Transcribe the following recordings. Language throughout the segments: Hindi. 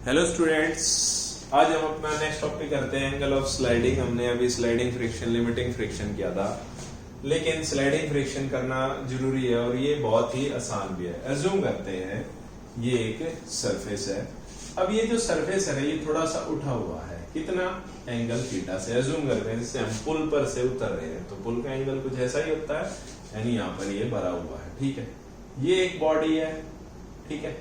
हेलो स्टूडेंट्स, आज हम अपना नेक्स्ट टॉपिक करते हैं एंगल ऑफ स्लाइडिंग। हमने अभी स्लाइडिंग फ्रिक्शन, लिमिटिंग फ्रिक्शन किया था, लेकिन स्लाइडिंग फ्रिक्शन करना जरूरी है और ये बहुत ही आसान भी है। एज्यूम करते हैं ये एक सरफेस है। अब ये जो सरफेस है ये थोड़ा सा उठा हुआ है, कितना एंगल थीटा से। एज्यूम करते हैं जैसे हम पुल पर से उतर रहे हैं तो पुल का एंगल कुछ ऐसा ही होता है, यानी यहाँ पर ये भरा हुआ है। ठीक है, ये एक बॉडी है। ठीक है,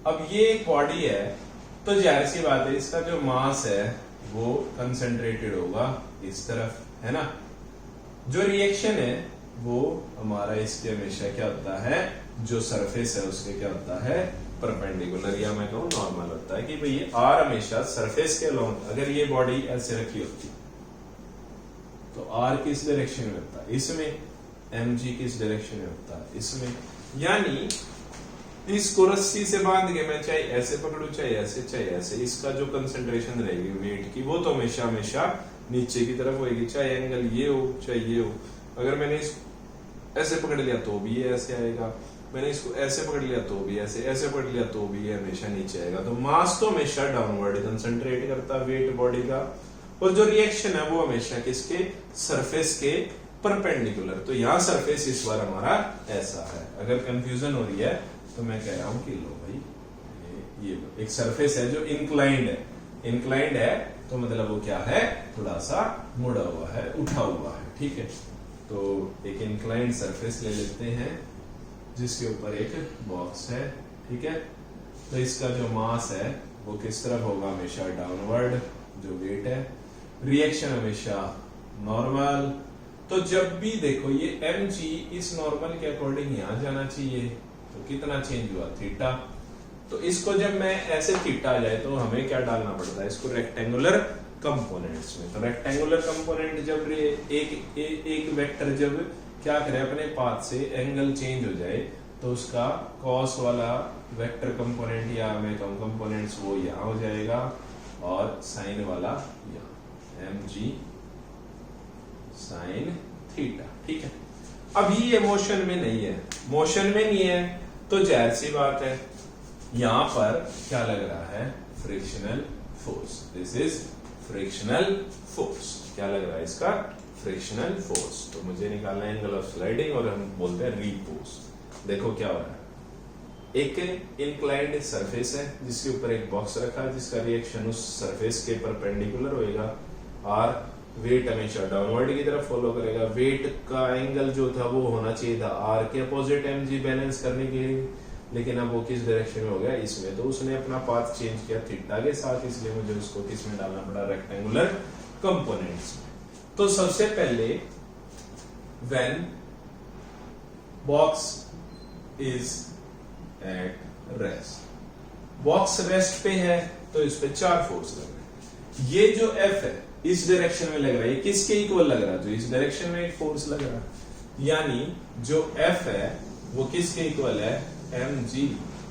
अब ये एक बॉडी है तो जाहिर सी बात है इसका जो मास है वो कंसंट्रेटेड होगा इस तरफ, है ना। जो रिएक्शन है वो हमारा इसके हमेशा क्या होता है, जो सरफेस है उसके क्या होता है, परपेंडिकुलर, या मैं कहूं नॉर्मल होता है। कि भाई ये आर हमेशा सरफेस के अलोंग, अगर ये बॉडी ऐसे रखी होती तो आर किस डायरेक्शन में होता है, इसमें। एम जी किस डायरेक्शन में होता है, इसमें। यानी इसको रस्सी से बांध के मैं चाहे ऐसे पकड़ू चाहे ऐसे, इसका जो कंसंट्रेशन रहेगी वेट की वो तो हमेशा हमेशा नीचे की तरफ होगी, चाहे एंगल ये हो चाहे ये हो। अगर मैंने इसको ऐसे पकड़ लिया तो भी ये ऐसे आएगा, मैंने इसको ऐसे पकड़ लिया तो भी ऐसे पकड़ लिया तो भी ये हमेशा नीचे आएगा। तो मास तो हमेशा डाउनवर्ड कंसंट्रेट करता है वेट बॉडी का, और जो रिएक्शन है वो हमेशा किसके, सरफेस के परपेंडिकुलर। तो यहाँ सरफेस इस बार हमारा ऐसा है। अगर कंफ्यूजन हो रही है तो मैं कह रहा हूं कि लो भाई ये एक सरफेस है जो इंक्लाइंड है। इंक्लाइंड है तो मतलब वो क्या है, थोड़ा सा मुड़ा हुआ है, उठा हुआ है। ठीक है, तो एक इंक्लाइंड सरफेस ले लेते हैं जिसके ऊपर एक बॉक्स है। ठीक है, तो इसका जो मास है वो किस तरफ होगा, हमेशा डाउनवर्ड, जो वेट है। रिएक्शन हमेशा नॉर्मल। तो जब भी देखो ये एम जी इस नॉर्मल के अकॉर्डिंग यहां जाना चाहिए, तो कितना चेंज हुआ, थीटा। तो इसको जब मैं ऐसे थीटा आ जाए तो हमें क्या डालना पड़ता है, इसको रेक्टेंगुलर कंपोनेंट्स में। तो रेक्टेंगुलर कंपोनेंट जब एक वेक्टर जब क्या करे, अपने पाथ से एंगल चेंज हो जाए तो उसका कॉस वाला वेक्टर कंपोनेंट, या मैं कहूं कंपोनेंट्स, वो यहां हो जाएगा और साइन वाला यहां, एम जी साइन थीटा। ठीक है, अभी ये मोशन में नहीं है, मोशन में नहीं है तो जाहिर सी बात है यहां पर क्या लग रहा है, frictional force. This is frictional force. क्या लग रहा है इसका, फ्रिक्शनल फोर्स। तो मुझे निकालना है एंगल ऑफ स्लाइडिंग और हम बोलते हैं रिपोज। देखो क्या हो रहा है, एक इंक्लाइंड सरफेस है जिसके ऊपर एक बॉक्स रखा है जिसका रिएक्शन उस सरफेस के परपेंडिकुलर होएगा। आर वेट हमेशा डाउनवर्ड की तरफ फॉलो करेगा। वेट का एंगल जो था वो होना चाहिए था आर के अपोजिट एम जी बैलेंस करने के लिए, लेकिन अब वो किस डायरेक्शन में हो गया, इसमें। तो उसने अपना पाथ चेंज किया थीटा के साथ, इसलिए मुझे उसको किस में डालना पड़ा, रेक्टेंगुलर कंपोनेंट्स में। तो सबसे पहले when box is at rest, box rest पे है तो इस पे 4 फोर्स लग रहे हैं। ये जो एफ है इस डायरेक्शन में लग रहा है, किसके इक्वल लग रहा है, जो इस डायरेक्शन में एक फोर्स लग रहा है। यानी जो एफ है वो किसके इक्वल है, एम जी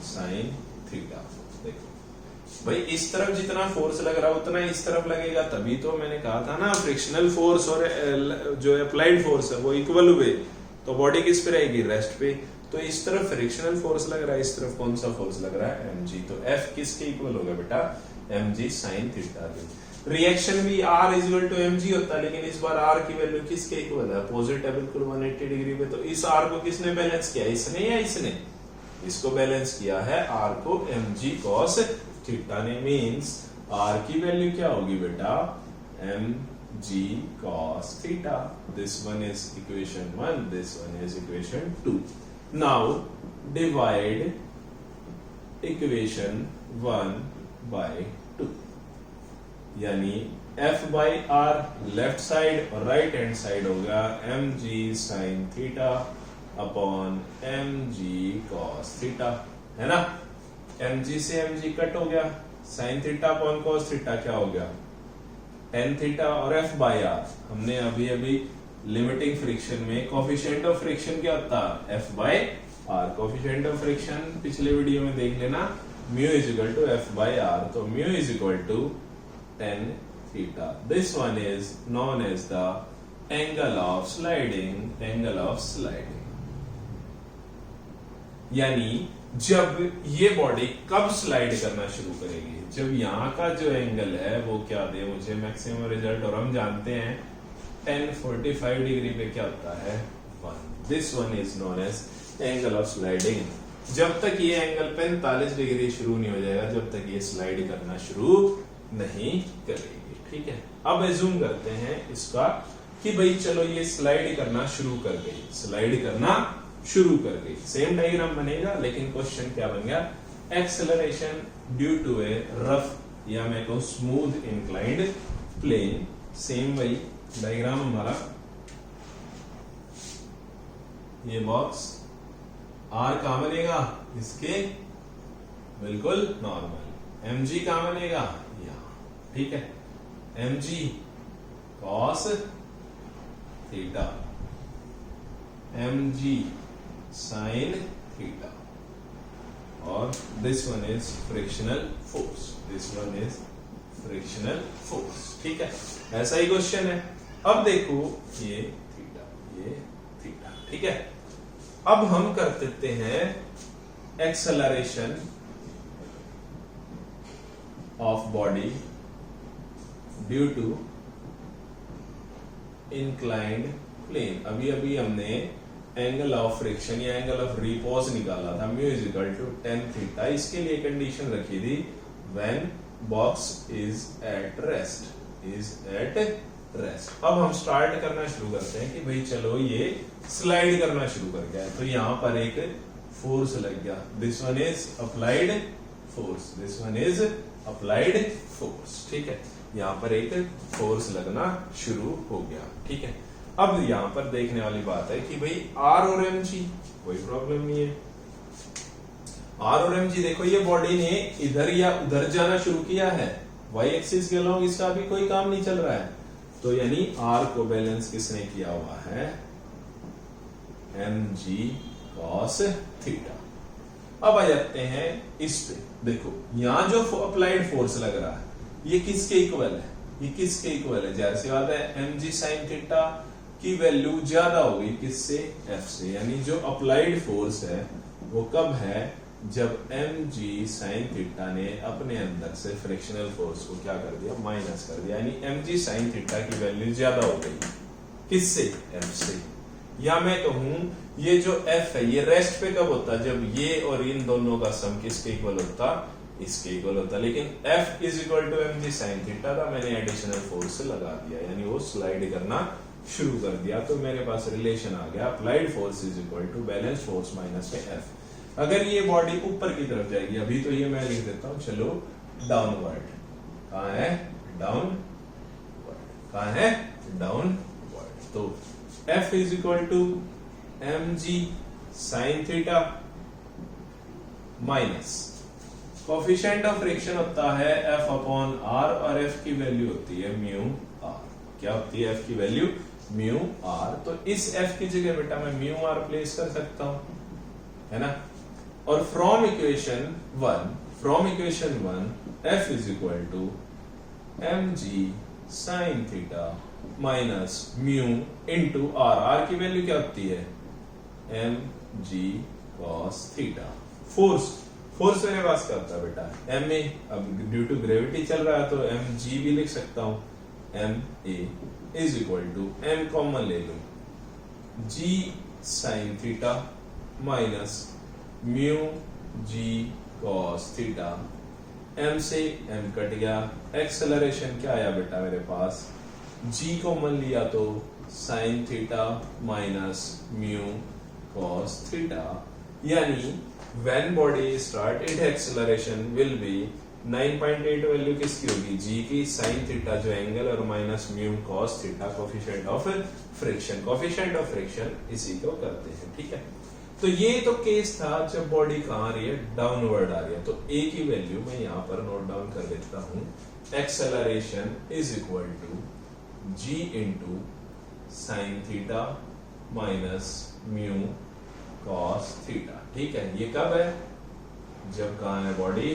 साइन थीटा। देखो भाई इस तरफ जितना फोर्स लग रहा है उतना इस तरफ लगेगा, तभी तो मैंने कहा था ना फ्रिक्शनल फोर्स और जो अप्लाइड फोर्स है वो इक्वल हुए तो बॉडी किस पे रहेगी, रेस्ट पे। तो इस तरफ फ्रिक्शनल फोर्स लग रहा है, इस तरफ कौन सा फोर्स लग रहा है, एम जी। तो एफ किसके इक्वल होगा बेटा, एम जी साइन थीटा के। रिएक्शन भी R is equal to m g होता है, लेकिन इस बार R की वैल्यू किसके इक्वल है, अपोजिट है बिल्कुल 180 डिग्री पे। तो इस R को किसने बैलेंस किया, इसने या इसने, इसको बैलेंस किया है R को एम जी कॉस थीटा ने। मींस R की वैल्यू क्या होगी बेटा, m g cos theta. This one is equation 1, this one is equation 2। Now divide equation 1 by 2, यानी F by R left side और राइट हैंड साइड होगा m g sine theta upon m g cos theta, है ना। एम जी से एम जी कट हो गया, sine theta upon cos theta क्या हो गया, टेन थीटा। और F बाई आर हमने अभी अभी लिमिटिंग फ्रिक्शन में कोफिशिएंट ऑफ फ्रिक्शन क्या होता है, F by R. Coefficient of friction पिछले वीडियो में देख लेना, mu is equal to F by R. तो mu is equal to 10 theta. This one is known as the angle of sliding. Angle of sliding. यानी जब ये बॉडी कब स्लाइड करना शुरू करेगी, जब यहाँ का जो एंगल है वो क्या दे मुझे मैक्सिमम रिजल्ट, और हम जानते हैं 1045 डिग्री पे क्या होता है 1। This one is known as angle of sliding. जब तक ये एंगल 45 डिग्री शुरू नहीं हो जाएगा, जब तक ये स्लाइड करना शुरू नहीं करेगी। ठीक है, अब एज्यूम करते हैं इसका कि भाई चलो ये स्लाइड करना शुरू कर गई, स्लाइड करना शुरू कर गई। सेम डायग्राम बनेगा, लेकिन क्वेश्चन क्या बन गया, acceleration due to a rough या मैं कहूं स्मूथ इंक्लाइंड प्लेन। सेम वही डायग्राम हमारा, ये बॉक्स आर कहां बनेगा, इसके बिल्कुल नॉर्मल। mg कहां बनेगा, यहां। ठीक है, mg cos theta, mg sin theta, और this one is frictional force, this one is frictional force. ठीक है, ऐसा ही क्वेश्चन है। अब देखो ये थीटा, ये थीटा। ठीक है, अब हम कर देते हैं acceleration of body due to inclined plane. अभी अभी हमने एंगल ऑफ फ्रिक्शन या एंगल ऑफ रिपोज निकाला था, mu is equal to tan theta. इसके लिए कंडीशन रखी थी when box is at rest, is at rest. अब हम स्टार्ट करना शुरू करते हैं कि भाई चलो ये स्लाइड करना शुरू कर गया है, तो यहां पर एक फोर्स लग गया। This one is applied force, this one is applied force. ठीक है, यहां पर एक फोर्स लगना शुरू हो गया। ठीक है, अब यहां पर देखने वाली बात है कि भाई आर और एम जी कोई प्रॉब्लम नहीं है। आर और एम जी देखो, ये बॉडी ने इधर या उधर जाना शुरू किया है, वाई एक्सिस के अलोंग इसका भी कोई काम नहीं चल रहा है, तो यानी आर को बैलेंस किसने किया हुआ है, एम जी कॉस थीटा। अब आ जाते हैं इस पे, देखो यहां जो अप्लाइड फोर्स लग रहा है ये किसके इक्वल है, ये किसके इक्वल है, जाहिर सी बात है एम जी साइन थीटा की वैल्यू ज्यादा होगी किससे, एफ से। यानी जो अप्लाइड फोर्स है वो कब है, जब एम जी साइन थीटा ने अपने अंदर से फ्रिक्शनल फोर्स को क्या कर दिया, माइनस कर दिया। यानी एम जी साइन थीटा की वैल्यू ज्यादा हो गई किससे, एफ से। या मैं कहूं ये जो एफ है ये रेस्ट पे कब होता, जब ये और इन दोनों का सम किसके इक्वल होता, इसके इक्वल होता। लेकिन F is equal to m g sine theta था, मैंने एडिशनल फोर्स लगा दिया, यानी वो स्लाइड करना शुरू कर दिया, तो मेरे पास रिलेशन आ गया applied force is equal to balance force minus में एफ। अगर ये बॉडी ऊपर की तरफ जाएगी, अभी तो ये मैं लिख देता हूं चलो डाउनवर्ड, कहां है डाउनवर्ड, कहां है डाउनवर्ड, तो F is equal to m g sine theta minus coefficient of friction होता है एफ अपॉन आर, और एफ की वैल्यू होती है म्यू आर। क्या होती है एफ की वैल्यू, म्यू आर। तो इस एफ की जगह बेटा मैं म्यू आर प्लेस कर सकता हूं, है ना। और from equation one F is equal to m g sine theta minus mu into R. R की वैल्यू क्या होती है, m g cos theta. Force मेरे पास क्या होता है बेटा, एम ए। अब ड्यू टू ग्रेविटी चल रहा है तो एम जी भी लिख सकता हूं, M A is equal to M common ले लो, G sine theta minus mu G cos theta. M से एम कट गया, एक्सेलरेशन क्या आया बेटा मेरे पास, जी कॉमन लिया तो sine theta minus mu cos theta. यानी when body started acceleration will be 9.8 value किसकी होगी, जी की, साइन थीटा जो एंगल, और minus mu cos theta coefficient of friction. Coefficient of friction इसी को करते हैं। ठीक है, तो ये तो केस था जब बॉडी कहां आ रही है, डाउनवर्ड आ रही है। तो ए की वैल्यू मैं यहां पर नोट डाउन कर देता हूं, acceleration is equal to g into sine theta minus mu cos theta. ठीक है, ये कब है, जब कहां है बॉडी,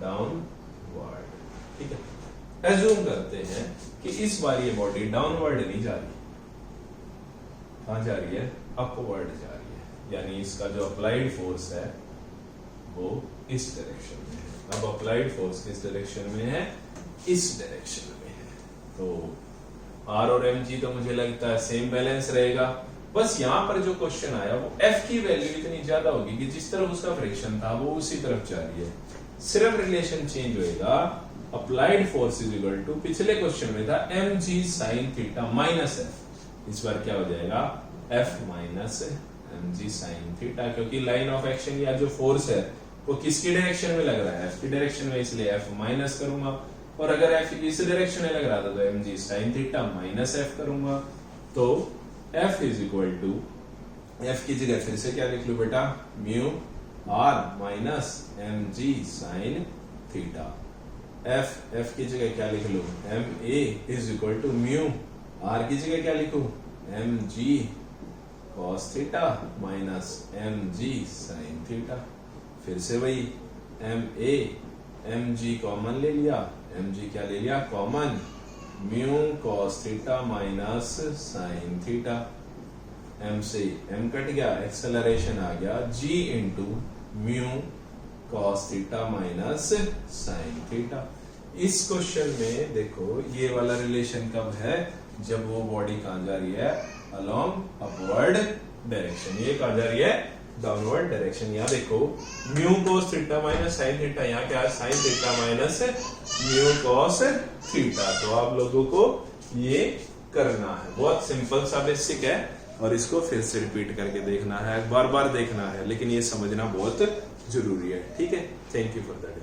डाउनवर्ड। ठीक है, एज्यूम करते हैं कि इस बार ये बॉडी डाउनवर्ड नहीं जा रही, कहां जा रही है, अपवर्ड जा रही है। यानी इसका जो अप्लाइड फोर्स है वो इस डायरेक्शन में है। अब अप्लाइड फोर्स किस डायरेक्शन में है, इस डायरेक्शन में है। तो आर और एम जी तो मुझे लगता है सेम बैलेंस रहेगा। बस यहां पर जो क्वेश्चन आया वो एफ की वैल्यू इतनी ज्यादा होगी कि जिस तरफ उसका फ्रिक्शन था वो उसी तरफ जा रही है, सिर्फ रिलेशन चेंज होएगा। Applied force is equal to, पिछले क्वेश्चन में था m g sine theta minus F, इस बार क्या हो जाएगा F minus m g sine theta, क्योंकि लाइन ऑफ एक्शन या जो फोर्स है वो किसकी डायरेक्शन में लग रहा है, एफ की डायरेक्शन में, इसलिए एफ माइनस करूंगा। और अगर एफ इस डायरेक्शन में लग रहा था तो m g sine theta minus F करूंगा। तो F is equal to, F की जगह फिर से क्या लिख लू बेटा, mu R minus m g sine theta. F की जगह क्या लिख लू, m A is equal to mu R की जगह क्या लिखू, m g cos theta minus m g sine theta. फिर से वही m a, m g common ले लिया, एम जी क्या ले लिया common, mu cos theta minus sine theta. M से एम कट गया, एक्सेलरेशन आ गया g into mu cos theta minus sine theta. इस क्वेश्चन में देखो ये वाला रिलेशन कब है, जब वो बॉडी कहां जा रही है, अलोंग अपवर्ड डायरेक्शन। ये कहां जा रही है, डाउनवर्ड डायरेक्शन। यहाँ देखो mu cos theta minus sine theta, यहाँ क्या है sign theta minus mu cos theta. तो आप लोगों को ये करना है, बहुत सिंपल सा बेसिक है, और इसको फिर से रिपीट करके देखना है, बार बार देखना है, लेकिन ये समझना बहुत जरूरी है। ठीक है, थैंक यू फॉर दैट।